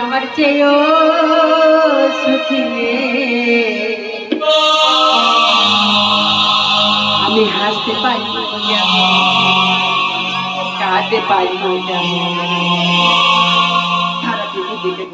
আমার চেয়েও সুখী আমি হাসতে পারি কাঁদতে পারি সারাদিন দেখে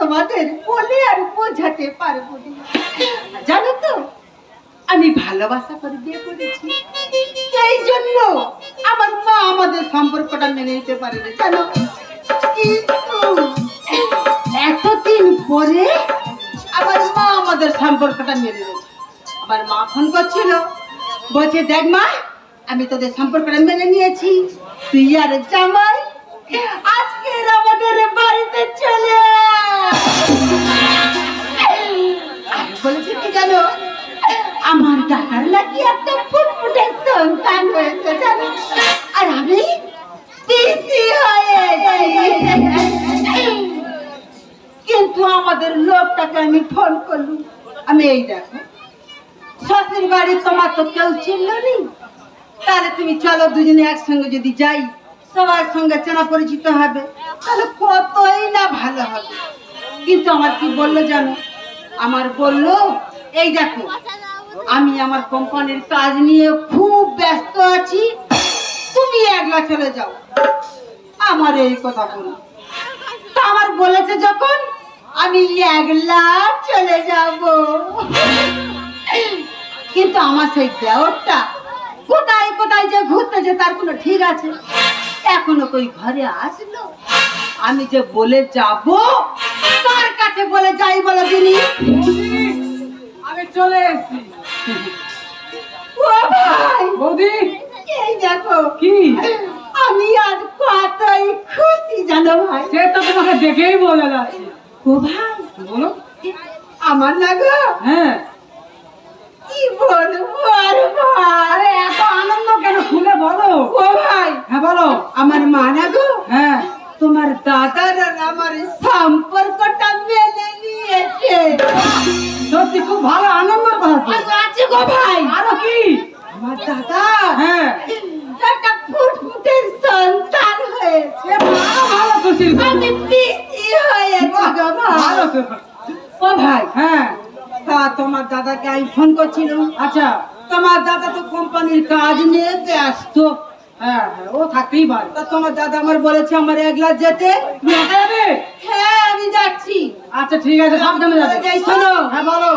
তোমাদের বলে আর বোঝাতে পারবো না। জানো তো আমি ভালোবাসা করে বিয়ে করেছি, এই জন্য আমার মা আমাদের সম্পর্কটা মেনে নিতে পারে না জানো। কিন্তু এতদিন পরে আমার মা আমাদের সম্পর্কটা মেনে নিয়েছে। আমার মা ফোন করছিল, বলছে দেখ মা আমি তোদের সম্পর্কটা মেনে নিয়েছি, তুই আর জামাই আজকে আমাদের বাড়িতে চলে বলেছে কি জানো, আমার টাকার নাকি একটা ফুটফুটে সন্তান হয়েছে জানো, আর আমি পিসি হয়েছি। কিন্তু আমাদের লোকটাকে আমি ফোন করলুম, আমি এই দেখো শ্বশুর বাড়ি তোমার তো কেউ চিনল নি, তাহলে তুমি চলো দুজনে একসঙ্গে যদি যাই সবার সঙ্গে চেনা পরিচিত হবে, তাহলে কতই না ভালো হবে। কিন্তু আমার কি বললো জানো, আমার বললো এই দেখো আমি আমার কোম্পানির কাজ নিয়ে খুব ব্যস্ত আছি, তুমি একলা চলে যাও। আমার এই কথা বলো তা আমার বলেছে যখন আমি একলা চলে যাব। কিন্তু আমার সেই দেওরটা কোথায় কোথায় যে ঘুরতেছে তার কোনো ঠিক আছে, এখনো কই ঘরে আসলো। আমি যে বলে যাব তার কাছে বলে যাই বলে দিনি, আমি চলে এসেছি। ও ভাই বৌদি এই দেখো কি আমি আজ কতই খুশি জানো ভাই। সে তো তোমাকে দেখেই বোঝা যাচ্ছে। ও ভাই বলো। আমার না গো, হ্যাঁ কি বলবো আর ভাই, এত আনন্দ কেন খুলে বলো। ও ভাই হ্যাঁ বলো। আমার মা না গো হ্যাঁ তোমার দাদার আর আমার সম্পর্কটা মেনে নিয়েছে। সত্যি খুব ভালো আনন্দের কথা তো। আরো আছে গো ভাই, আরো কি? আমার দাদা হ্যাঁ একটা ফুটফুটে সন্তান হয়েছে, ভালো খুশির খবর। আমি পিসি হয়েছি গো ভালো ভাই। তো। ও ভাই হ্যাঁ তা তোমার দাদাকে আমি ফোন করছিল, আচ্ছা তোমার দাদা তো কোম্পানির কাজ নিয়ে ব্যস্ত, হ্যাঁ হ্যাঁ ও থাকতেই পারে। তা তোমার দাদা আমার বলেছে আমার একলা যেতে। তুমি একা যাবে? হ্যাঁ আমি যাচ্ছি। আচ্ছা ঠিক আছে সাবধানে যাবে। যাই শোনো, হ্যাঁ বলো।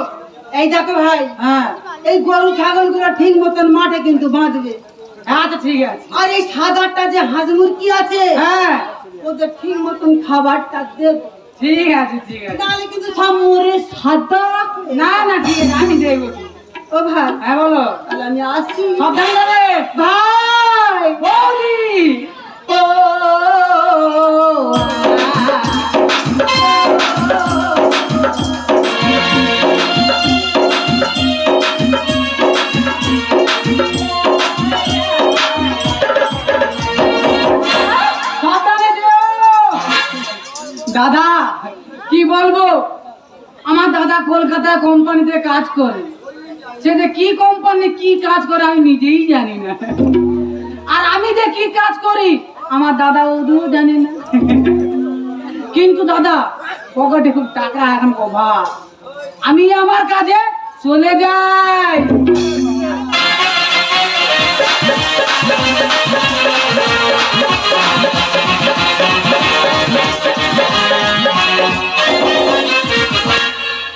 এই দেখো ভাই হ্যাঁ এই গরু ছাগল গুলো ঠিক মতন মাঠে কিন্তু বাঁধবে, আচ্ছা ঠিক আছে। আর এই সাদাটা যে হাঁস মুরগি আছে হ্যাঁ ওদের ঠিক মতন খাবারটা দেবে, ঠিক আছে ঠিক আছে। নাহলে কিন্তু সব মরে সাদা। না না ঠিক আছে আমি দেখবো। ও ভাই হ্যাঁ বলো। তাহলে আমি আসছি সাবধানে যাবে। ভাই। বৌদি ও সাবধানে যেও। দাদা কি বলবো, আমার দাদা কলকাতা কোম্পানিতে কাজ করে, সে যে কি কোম্পানি কি কাজ করে আমি নিজেই জানি না, আর আমি যে কি কাজ করি আমার দাদা ওদেরও জানি না। কিন্তু দাদা পকেটে খুব টাকা এখন অভাব, আমি আমার কাজে চলে যাই।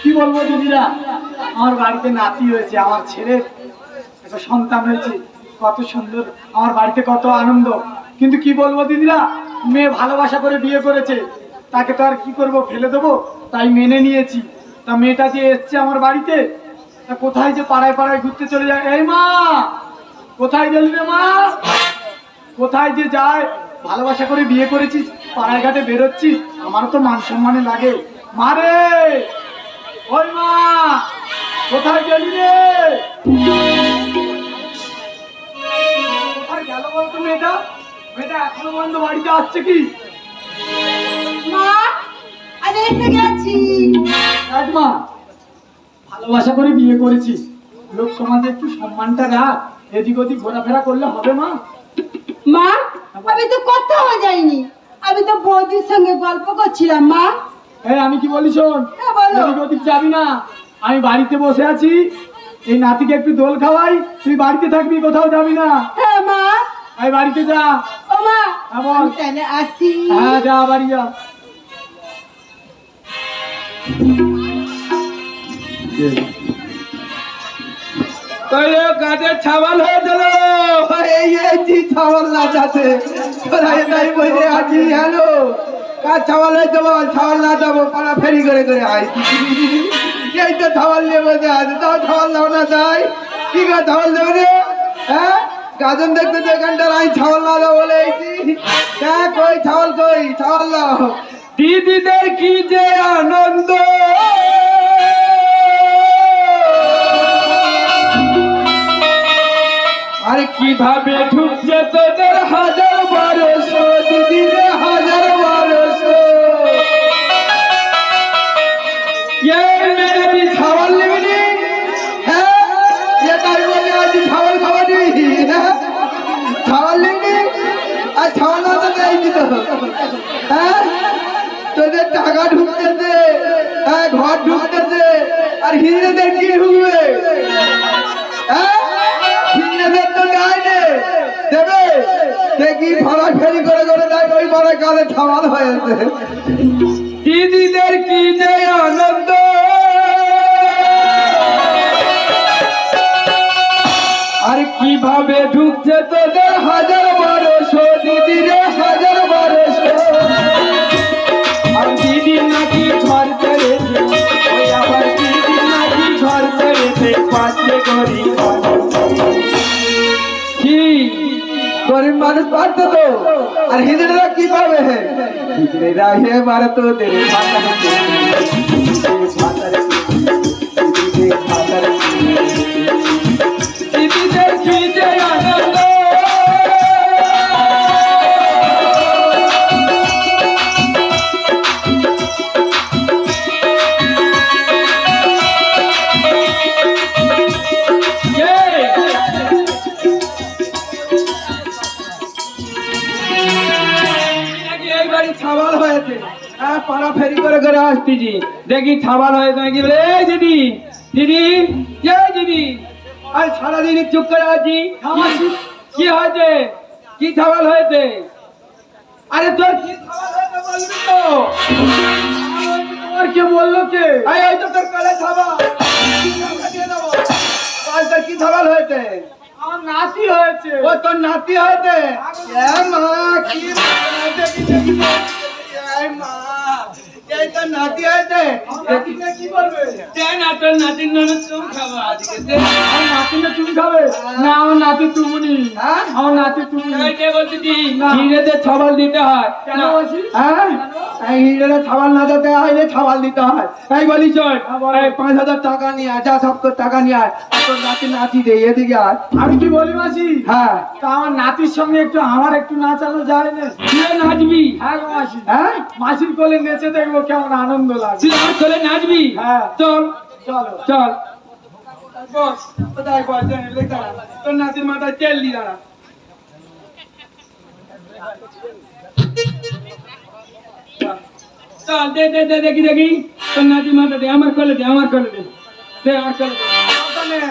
কি বলবো দিদিরা, আমার বাড়িতে নাতি হয়েছে, আমার ছেলের একটা সন্তান হয়েছে, কত সুন্দর, আমার বাড়িতে কত আনন্দ। কিন্তু কি বলবো দিদিরা, মেয়ে ভালোবাসা করে বিয়ে করেছে, তাকে তো আর কি করব, ফেলে দেবো, তাই মেনে নিয়েছি। তা মেয়েটা যে এসছে আমার বাড়িতে, তা কোথায় যে পাড়ায় পাড়ায় ঘুরতে চলে যায়। এই মা, কোথায় গেলি রে মা? কোথায় যে যায়, ভালোবাসা করে বিয়ে করেছিস, পাড়ায় ঘাটে বেরোচ্ছিস, আমারও তো মান সম্মানে লাগে। মা রে, ওই মা, কোথায় গেলি রে? কোথায় গেল বলতো মেয়েটা? মেয়েটা এখনো পর্যন্ত বাড়িতে আসছে কি? মা, আমি এসে গেছি। দেখ মা, ভালোবাসা করে বিয়ে করেছিস, লোক সমাজে একটু সম্মানটা রাখ, এদিক ওদিক ঘোরাফেরা করলে হবে মা? মা, আমি তো কোথাও যাইনি, আমি তো বৌদির সঙ্গে গল্প করছিলাম। মা, হ্যাঁ আমি কি বলি শোন, হ্যাঁ, বলো। এদিক ওদিক যাবি না, আমি বাড়িতে বসে আছি, এই নাতিকে একটু দোল খাওয়াই, তুই বাড়িতে থাকবি, কোথাও যাবি না। হ্যাঁ মা। আমি বাড়িতে যা। ও মা, হ্যাঁ, বল। আমি তাহলে আসি। হ্যাঁ যা, বাড়ি যা। গাছের ছাবাল হয়ে গেল, এই ছাবাল না যাতে তাই বসে আছি। হ্যালো, কাজ ছাবাল হয়েছে বল, ছাবাল না যাবো, পাড়া ফেরি করে করে আইছি। এই তো ছাবাল নিয়ে বসে আছে, তাও ছাবাল দাও না, তাই কি করে ছাবাল দেবে রে? হ্যাঁ, গাজন দেখতে তো এখানটার আমি ছাবাল না দাও বলে এইছি। হ্যাঁ, কই ছাবাল, কই ছাবাল দাও। দিদিদের কি যে আনন্দ, আরে কিভাবে ঢুকছে তোদের 1000-1200, দিদিরে 1000-1200। মেয়েটি ছাওয়াল নিবি? হ্যাঁ, তাই বলে আজ ছাওয়াল খাওয়ানি? ছাওয়াল নিবি? আর ছাওয়াল না তো চাইছি তো। হ্যাঁ, তোদের টাকা ঢুকতেছে, হ্যাঁ ঘর ঢুকতেছে, আর হিন্দুদের কি ঢুকবে? হ্যাঁ, হিন্দুদের তো গায়ে দেবে, দেখি ভাড়া ফেরি করে করে দেয়, ওই ভাড়া কালে ছাওয়াল হয়েছে। দিদিদের কি যে আনন্দ, আর কিভাবে ঢুকছে তোদের 1000-1200, দিদিরে 1000-1200। আর দিদি নাকি ঘর ছেড়েছে, ওই আবার দিদি নাকি ঘর ছেড়েছে, পাশে গরিব কি গরিব মানুষ পারত তো, আর হিজড়েরা কি পাবে? হিজড়েরা হে মারে তো তেরে দিদিদের কি যে আনন্দ, ছাবাল হয়েছে। হ্যাঁ, পাড়া ফেরি করে করে আসতেছি, দেখি ছাবাল হয়েছে নাকি। বলে এই দিদি, দিদি, এই দিদি, আজ সারাদিন চুপ করে আছি, কি হয়েছে? কি ছাবাল হয়েছে? আরে তোর কি ছাবাল হয়েছে বলবি তো? তোমার কে বললো কে? এই তো তোর কলে ছাবাল, তোর কি ছাবাল হয়েছে? আমার নাতি হয়েছে। ও তোর নাতি হয়েছে? এ মা, কি এই তোর নাতি হয়েছে? নাতিটা কি করবে? তোর নাতির নামে চুম খাবো আজকে। আমার নাতি না তুমি খাবে? না, আমার নাতি তুমুনি। হ্যাঁ? আমার নাতি তুমুনি। হিরেদের ছাবাল দিতে হয়। কেন বলছিস? হ্যাঁ, এই হিরেদের ছাবাল না দিতে হয়, ছাবাল দিতে হয়। তাই বলি চল, হ্যাঁ, বলো। এই 5000 টাকা নিয়ে আয়, যা সব তোর টাকা নিয়ে আয়, আর তোর নাতি নাতি দে, এদিকে আয়। আমি কি বলি মাসি? হ্যাঁ, তা আমার নাতির সঙ্গে একটু আমার একটু নাচানো যায় না? তুই নাচবি? হ্যাঁ গো মাসি। হ্যাঁ, মাসির কোলে নেচে দেখবো কেমন আনন্দ লাগে। তুই আমার কোলে নাচবি? হ্যাঁ। চল চলো। চল। বস, কোথায় বস, দেখ দাঁড়া, তোর নাতির মাথায় তেল দি দাঁড়া। চল, দে দে দে, দেখি দেখি, তোর নাতির মাথা দে, আমার কোলে দে, আমার কোলে দে, দে আমার কোলে দে। সাবধানে,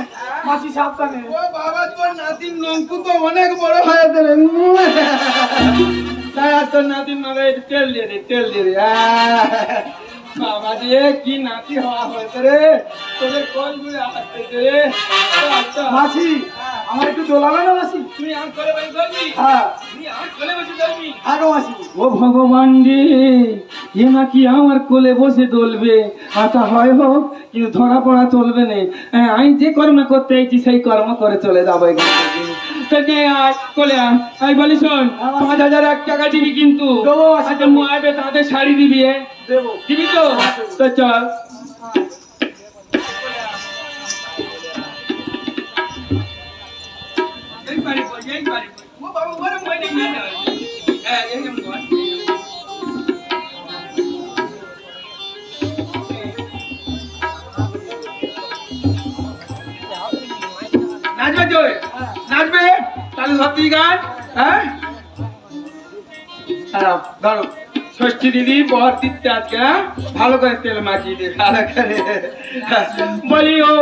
মাসি সাবধানে। ও বাবা, তোর নাতির নঙ্কু তো অনেক বড় হয়েছে রে। তাই আর তোর নাতির মাথায় একটু তেল দিয়ে দে, তেল দিয়ে দে। বাবা রে, কি নাতি হওয়া হয়েছে রে। তোদের কোন ঘুরে আসতেছে রে? আচ্ছা মাসি আমার একটু দোলাবে না মাসি? তুই আমার কোলে বসে ধরবি? হ্যাঁ তুই আমার কোলে বসে ধরবি? হ্যাঁ গো মাসি। ও ভগবান রে, এ নাকি আমার কোলে বসে দলবে। আচ্ছা হয় হোক, কিন্তু ধরা পড়া চলবে না। আমি যে কর্ম করতে আইছি সেই কর্ম করে চলে যাবো এখান থেকে। তো নে আয়, কোলে আয়। আমি বলি শোন, 5,001 টাকা দিবি কিন্তু। দেবো মাসি, আচ্ছা মুয়াবে তাদের শাড়ি দিবি, দেবো। দিবি তো? তো চল। এই বাড়ি বল, এই বাড়ি বল। ও বাবা, ওরে মই নেই না। হ্যাঁ, এই যেমন বল। নাচবে তো? নাচবে? তাহলে সত্যি গান, হ্যাঁ? দাঁড়াও, দাঁড়াও। ষষ্ঠী দিদি বর দিতে আজকে, হ্যাঁ? ভালো করে তেল মাখিয়ে দে, ভালো করে। বলি ও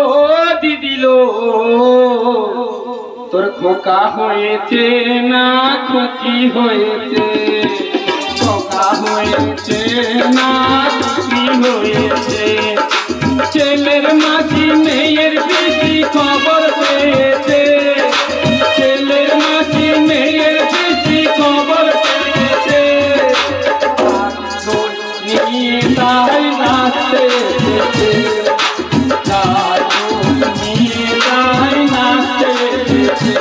দিদি লো, তোর খোকা হয়েছে না খুকি হয়েছে? খোকা হয়েছে না খুকি হয়েছে? ছেলের মাঝি মেয়ের বেশি খবর পেয়েছে, ছেলের মাঝি মেয়ের বেশি খবর পেয়েছে। নিয়ে তাই নাচতে এসেছে, নিয়ে তাই নাচতে এসেছে।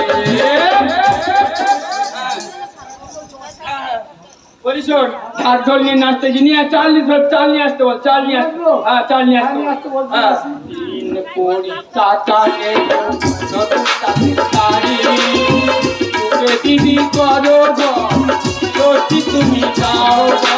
বলি শোন, ঢাক ঢোল নিয়ে নাচতেছি, নিয়ে চাল নিয়ে আসতে বল, চাল নিয়ে আসতে। হ্যাঁ, চাল নিয়ে আসতে বল। হ্যাঁ। তিন কোড়ি টাকা গেল নতুন টাকা শাড়ি, তোকে দিদি করো গো, সত্যি তুমি যাও গো।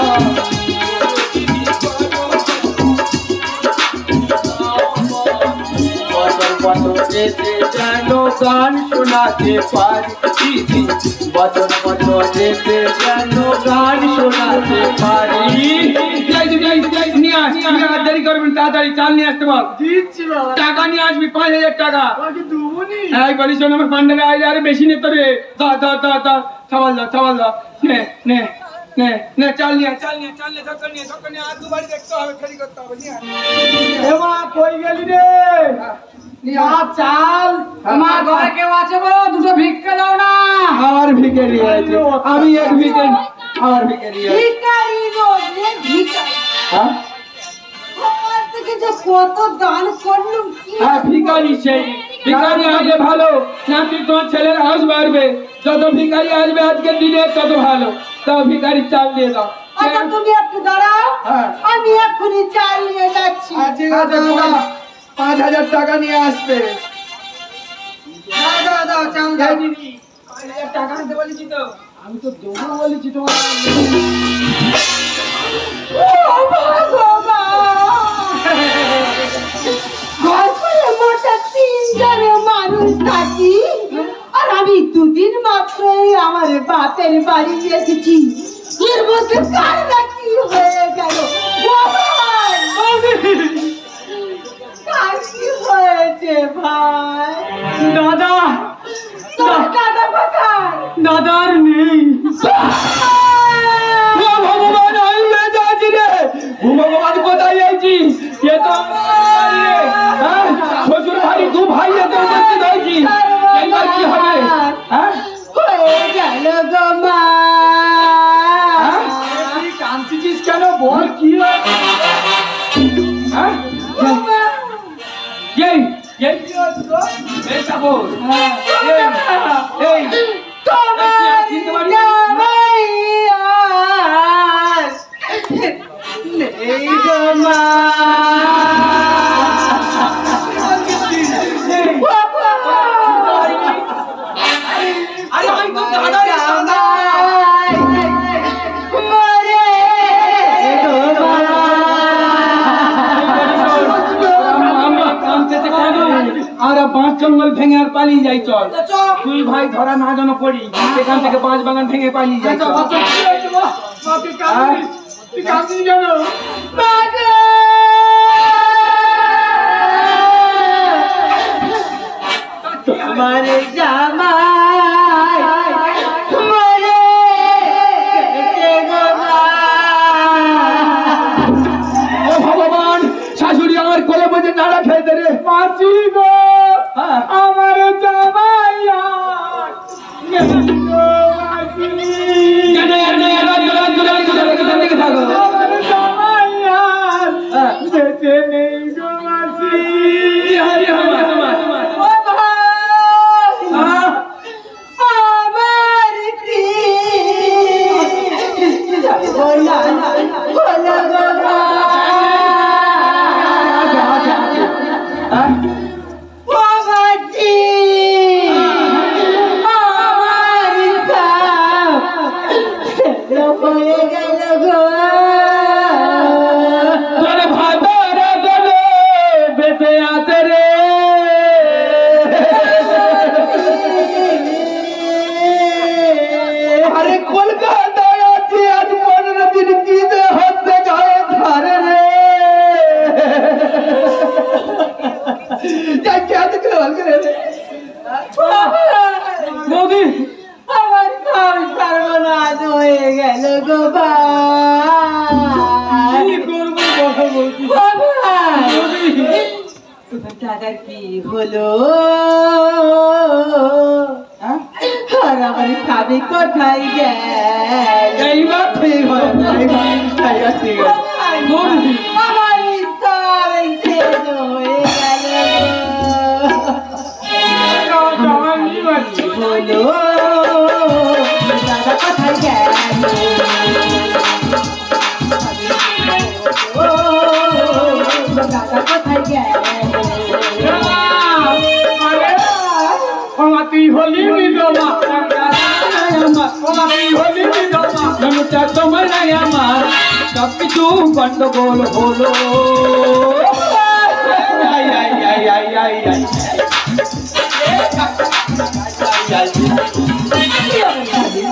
বছর যেতে যেন গান শোনাতে পারি দিদি, বছর যেতে যেন গান শোনাতে পারি। নিয়ে আস, দেরি করবেন, তাড়াতাড়ি চাল নিয়ে আসতে বল। দিচ্ছি বাবা। টাকা নিয়ে আসবি, 5,000 টাকা। তোমাকে দেবনি। হ্যাঁ, বলিস আমার পান্ডালে আইলে আরে বেশি নে তোরে। ছাওয়াল দাও, নে নে নে নে, চাল নিয়ে ধক্কা নিয়ে আর দুবারই দেখতে হবে, ফেরি করতে হবে। নিয়ে আয়। এ মা কই গেলি রে? আর চাল তোমার ঘরে কেউ আছে গো? দুটো ভিক্ষা দাও না। আমার ভিখারি আছে, আমি এক ভিখারি, আমার ভিখারি আছে। ভিখারি গো, রে ভিখারি। হ্যাঁ আমার থেকে যে কত দান করলুম কি হ্যাঁ, ভিখারি সেই ভিখারি আসলে ভালো, নাকি তোমার ছেলের হাউস বাড়বে। যত ভিখারি আসবে আজকের দিনে তত ভালো। তাও ভিখারি চাল দিয়ে দাও। আচ্ছা তুমি একটু দাঁড়াও, হ্যাঁ। আমি এক্ষুনি চাল নিয়ে যাচ্ছি। ঠিক আছে দাদা, 5,000 টাকা নিয়ে আসবে। দাও চাল দাও। এই দিদি, 5,000 টাকা আনতে বলেছি তো। আমি তো দেবো বলেছি তোমার। ও ভগবান! ঘর করে মোটা 3 জনে মানুষ থাকি, আর আমি দুদিন মাত্রই আমার বাপের বাড়ি এসেছি। এর মধ্যে কার না কি হয়ে গেল? ভগবান! কার কি হয়েছে ভাই? দাদা, তোর দাদা কোথায়? দাদার নেই। ও ভগবান, আমি বেঁচে আছি রে। ও ভগবান, কোথায় আছি? এ তো আমার রে। হ্যাঁ, শ্বশুর বাড়ি 2 ভাই এতে উপস্থিত হয়েছি। এবার কি হবে? হ্যাঁ হয়ে গেল গো মা। তুই কাঁদছিস কেন? বল কি হয়েছে? হ্যাঁ, এই সাবর, এই তোমার চিনতে পারি? জামাই আর নেই গো মা। আরে আমি তো দাদা রে, দাদা। মরে গো মা। আমরা কাঁদতেছে কেন? আমরা 5 জঙ্গল ভেঙে আর পালিয়ে যাই, চল। তুই ভাই ধরা না যেন পড়ি, এখান থেকে 5 বাগান ভেঙে পালিয়ে যাই, চল। কি হয়েছে বল? মা, তুই কাঁদছিস? তুই কাঁদছিস কেন? তোমার জামাই মরে গেছে গো মা। ও ভগবান, শাশুড়ি আমার কোলে বসে নাড়া খেয়ে দে রে। মাসি গো আমার জামাইয়া নেই গো মাসি আমার জামাইয়া বেঁচে নেই গো মাসি ও ভাই আমার কি বলা বলা গো বাবাজি আমার সব হয়ে গেল গো তোর ভাতার গলে বেঁচে আছে রে আরে কলকাতায় আছি আজ 15 দিন কি যে হচ্ছে গায়ে ধারে রে যা কে আছে কে ভালো করে রে মোদি আমার সব সর্বনাশ হয়ে গেল গো ভাই কি করবো কথা বলছি ও ভাই তোমার দাদার কি হলো আর আমার স্বামী কোথায় গেল এইবার ঠিক হয় ঠিক আছে মোদি আমার সব শেষ হয়ে গেল জামাই বাড়ি হলো দাদা কোথায় গেল দাদা কোথায় গেল তুই হলি বিধবা তুই হলি বিধবা জমিটা তোমার নাই আমার সব কিছু গন্ডগোল হলো I I I I I I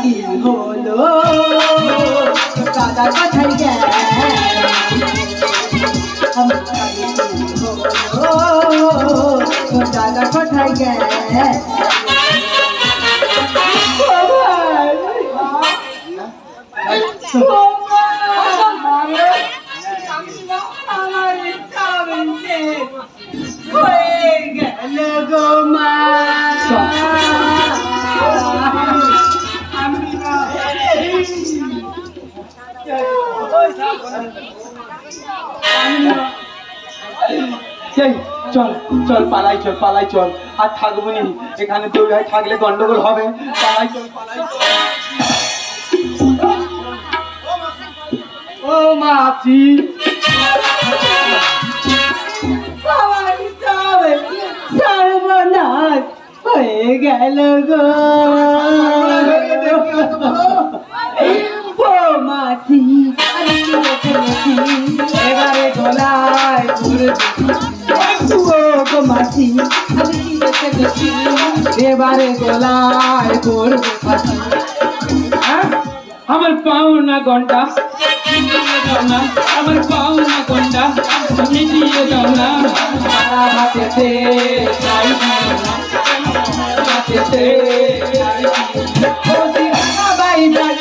কি হলো দাদা কোথায় গেল দাদা কোথায় গেল আমার হয়ে গেল গো মা সেই চল চল পালাই চল আর থাকবো নি এখানে দৌড়ায় থাকলে গন্ডগোল হবে পালাই চল ও মাছি আমার সব সর্বনাশ হয়ে গেল গো ও মাসি আমি কি দেখেছি এবারে গলায় ও গো মাসি আমি কি দেখেছি এবারে গলায় করবো ফাঁসি হ্যাঁ? আমার পাওনা ঘন্টা আমার পাওনা ঘন্টা মিটিয়ে দাও না সারা হাতেতে চাই হাতেতে বাই বাই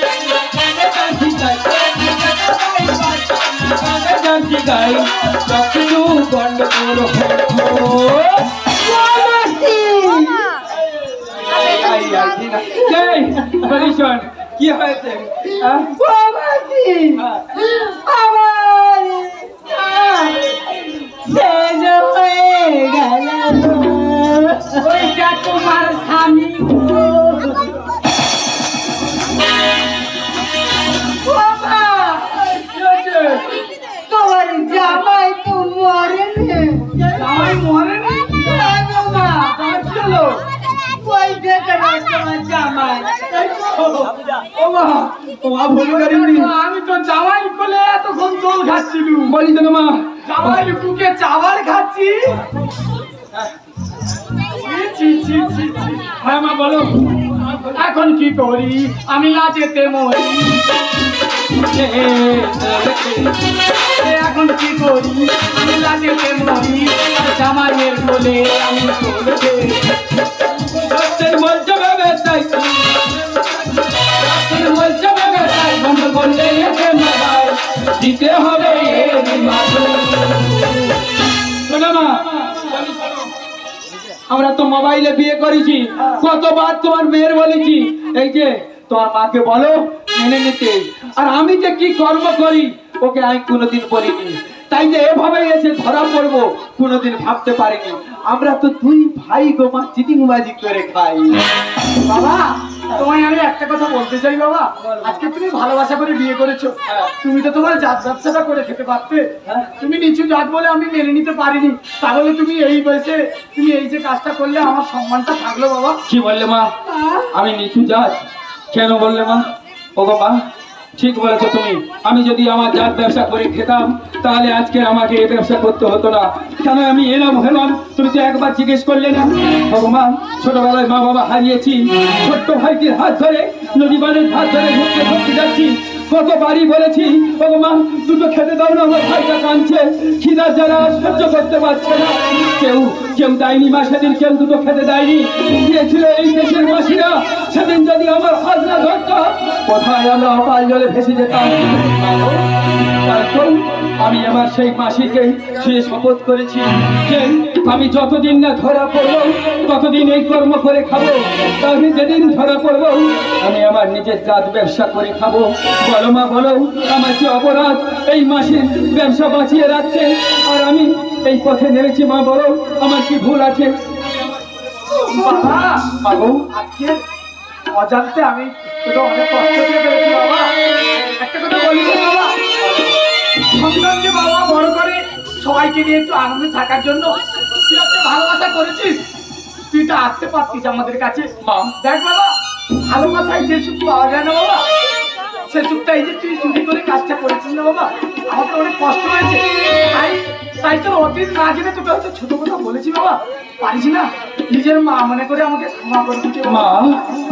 গাই সব কিছু গন্ডগোল কি হয়েছে আমার শেষ হয়ে গেল ওইটা তোমার স্বামী তোমার জামাই তো মরেনি জামাই মরেনি? চলো ওই দেখে তোমার জামাই ও মা ভুল করিনি আমি তো জামাই কোলে এতক্ষণ দোল খাচ্ছিলুম বলি তো মা জামাই বুকে চাওয়ার খাচ্ছি হ্যাঁ মা বলো এখন কি করি আমি লাজেতে মরি এখন কি করি আমি লাজেতে মরি জামাইয়ের কোলে আমি বলছে ভেবে তাই বলছে ভেবে তাই বন্ধ করলে দিতে হবে শোনো মা আমরা তো মোবাইলে বিয়ে করেছি, কতবার তোমার মেয়ের বলেছি এই যে তোমার মাকে বলো মেনে নিতে, আর আমি যে কি কর্ম করি ওকে আমি কোনোদিন বলিনি, তাই যে এভাবে এসে ধরা পড়বো কোনোদিন ভাবতে পারিনি। আমরা তো দুই ভাই গো মা চিটিংবাজি করে খাই। বাবা তোমায় আমি একটা কথা বলতে চাই বাবা, আজকে তুমি ভালোবাসা করে বিয়ে করেছো, তুমি তো তোমার জাত ব্যবসাটা করে খেতে পারতে। তুমি নিচু জাত বলে আমি মেনে নিতে পারিনি, তাহলে তুমি এই বয়সে তুমি এই যে কাজটা করলে আমার সম্মানটা থাকলো বাবা। কি বললে মা? আমি নিচু জাত কেন বললে মা? ওগো মা ঠিক বলেছো তুমি, আমি যদি আমার জাত ব্যবসা করে খেতাম তাহলে আজকে আমাকে এই ব্যবসা করতে হতো না। কেন আমি এলাম হলাম তুমি তো একবার জিজ্ঞেস করলে না। ভগবান ছোটবেলায় মা বাবা হারিয়েছি, ছোট্ট ভাইটির হাত ধরে নদী বানের হাত ধরে ঘুরতে ঘুরতে যাচ্ছি, কতবারই বলেছি ভগবান দুটো খেতে দাও না, আমার ভাইটা কাঁদছে, খিদা যারা সহ্য করতে পারছে না। কেউ কেউ দেয়নি মা, সেদিন কেউ দুটো খেতে দেয়নি, দিয়েছিল এই দেশের মাসিরা। সেদিন যদি আমার হাত না ধরত কোথায় আমরা অকাল জলে ভেসে যেতাম। তারপর আমি আমার সেই মাসিকে সে শপথ করেছি যে আমি যতদিন না ধরা পড়বো ততদিন এই কর্ম করে খাবো, তাহলে যেদিন ধরা পড়বো আমি আমার নিজের জাত ব্যবসা করে খাবো। বলো মা বলো, আমার কি অপরাধ এই মাসির ব্যবসা বাঁচিয়ে রাখছে আর আমি এই পথে নেমেছি? মা বলো আমার কি ভুল আছে? বাবা মাগো আজকে অজান্তে আমি তোকে অনেক কষ্ট দিয়ে ফেলেছি বাবা। একটা কথা বলি শোন বাবা, সন্তানকে বাবা বড় করে সবাইকে নিয়ে একটু আনন্দে থাকার জন্য তুই আজকে ভালোবাসা করেছিস, তুই তো আসতে পারতিস আমাদের কাছে। মা দেখ বাবা, ভালোবাসায় যে সুখ পাওয়া যায় না বাবা, সে সুখটা এই যে তুই চুরি করে কাজটা করেছিস না বাবা, আমার তো অনেক কষ্ট হয়েছে। তাই তাই তো অতীত না জেনে তোকে হয়তো ছোট কথা বলেছি বাবা, পারিস না নিজের মা মনে করে আমাকে ক্ষমা করে দিতে মা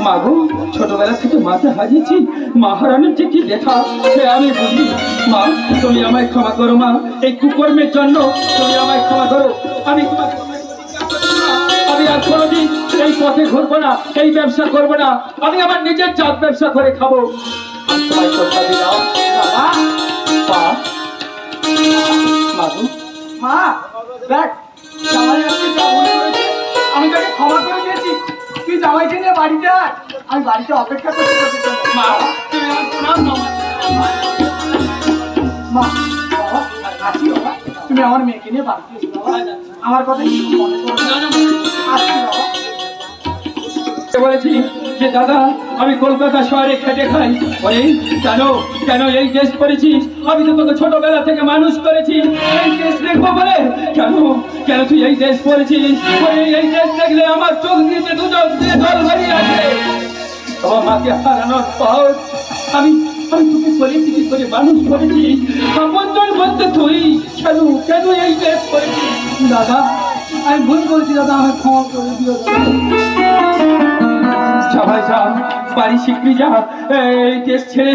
মাগো ছোটবেলা থেকে মাকে হারিয়েছি, মা হারানোর যে কি ব্যথা সে আমি বুঝি। মা তুমি আমায় ক্ষমা করো মা, এই কুকর্মের জন্য তুমি আমায় ক্ষমা করো। আমি আমি আর কোনোদিন এই পথে ঘুরবো না, এই ব্যবসা করবো না, আমি আমার নিজের জাত ব্যবসা করে খাবো। তোমায় কথা দিলাম বাবা। মা মাগো মা দেখ, জামাই আজকে যা ভুল করেছে আমি তাকে ক্ষমা করে দিয়েছি, তুই জামাইকে নিয়ে বাড়িতে আয়, আমি বাড়িতে অপেক্ষা করছি তোদের জন্য। মা তুমি আমার প্রণাম নাও মা। মা বাবা আছি বাবা, তুমি আমার মেয়েকে নিয়ে বাড়িতে এসো বাবা, আমার কথা কিছু মনে করো না। আসছি বাবা। বলেছি যে দাদা আমি কলকাতা শহরে খেটে খাই। বলে কেন কেন এই দেশ করেছিস? আমি তো তোকে ছোটবেলা থেকে মানুষ করেছি এই দেশ দেখবো বলে। কেন কেন তুই এই দেশ করেছিস? বলে এই দেশ দেখলে আমার চোখ দিয়ে দু চোখ দিয়ে জল ভরিয়ে আসে। তোমার মাকে হারানোর পর আমি আমি তোকে করেছি কি করে মানুষ করেছি, আপনজন বলতে তুই কেন কেন এই দেশ করেছিস? দাদা আমি ভুল করেছি দাদা, আমাকে ক্ষমা করে দিও সবাই যা বাড়ি শিগগিরি যা, এই দেশ ছেড়ে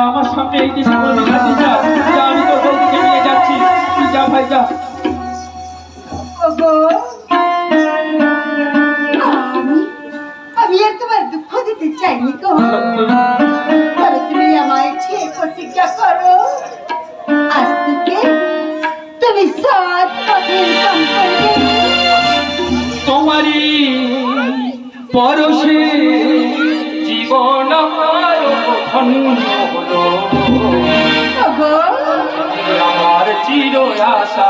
আমার সামনে এই দেশে কোনোদিন আসিস না। যা, আমি তোর বৌদিকে নিয়ে যাচ্ছি, তুই যা ভাই যা। ওগো, আমি আর তোমার দুঃখ দিতে চাইনি গো, তবে তুমি আমায় ছেড়ে প্রতিজ্ঞা করো আজ থেকে তুমি সৎ পথের কাম করবে। তোমারই পরশে জীবন আমার ধন্য হলো, ওগো, আমার চির আশা